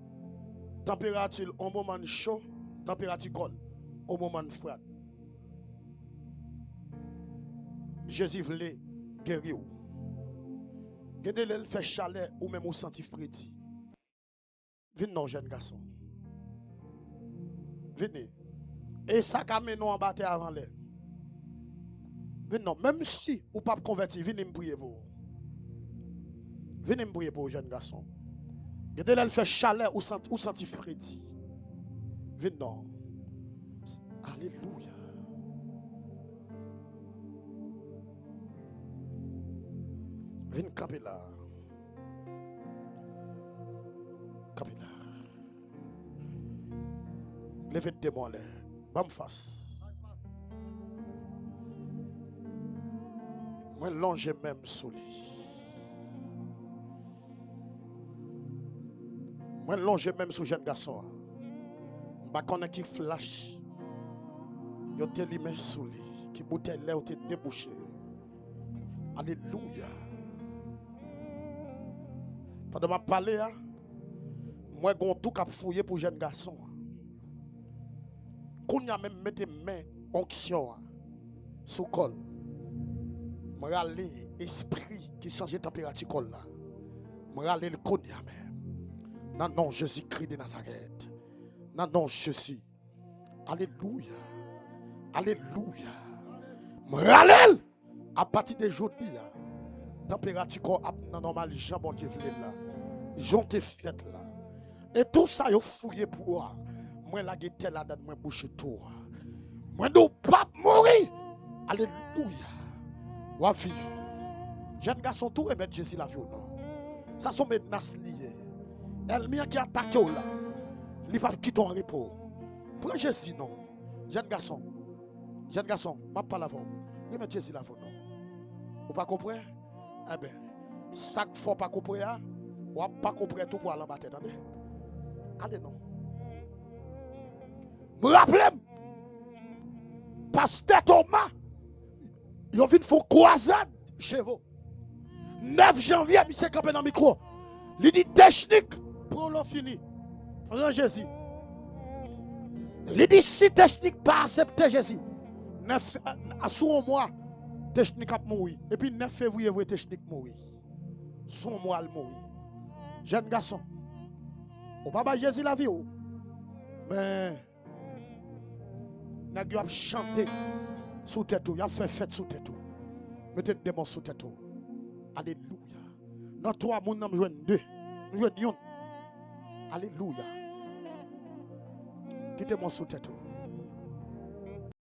température au moment chaud, température cold, au moment froid. Jésus voulait guérir. Gardez le fait chaleur ou même ou senti fréti. Venez non jeune garçon. Venez. Et ça camé nous en battre avant l'air. Venez non, même si ou pas converti, venez me prier pour vous. Venez me prier pour vous, jeune garçon. Gardez le fait chaleur ou senti fréti. Venez non. Alléluia. Venez camper là. Camper là. Levez le démon là. Bam face. Moi longe même sous lui. Moi longe même sous jeune garçon. Ba connait qui flash. Yo te li men sous lui, qui bouteille là ou te débouché. Alléluia. Pendant ma parler moi gon tout cap fouiller pour jeune garçon. Qu'on y a même mettre main onction sous col. Moi râler esprit qui change température col là. Moi râler le qu'on y a même. Non non Jésus-Christ de Nazareth. Non non Jésus. Alléluia. Alléluia. Moi râler à partir de aujourd'hui température corps normal Jean bon Dieu là. J'ont te fait là. Et tout ça yo fouillé pour moi. Moi la guette là dans moi bouche tout. Moi nous pas mourir. Alléluia. Wa vivre. Jeune garçon tout remettre Jésus la vie non. Ça sont menaces liées. Elle mien qui attaque là. Il pas quitter en repos. Prends Jésus non. Jeune garçon, m'a pas la voix. Remettre Jésus la vie non. Vous pas comprendre? Eh ben, ça faut pas comprendre. Ou pas comprendre tout pour aller en bas tête. Allez non. Me rappelez, Pasteur Thomas, il vient faire croisade chez vous. 9 janvier, il s'est campé dans le micro. Il dit technique pour l'on fini. Prends Jésus. Il dit si technique pas accepter Jésus. 9 sous un mois, technique a mourir. Et puis 9 février, vous technique mourir. Sous un mois, elle mourir. Jeune garçon. Ou pas Jésus la vie. Mais n'a pas chanté sous tête, il a fait fête sous tête. Mettez des démons sous tête. Alléluia. Dans 3 moun nous jouons 2. Nous jouons 1. Alléluia. Quittez-moi sous tête.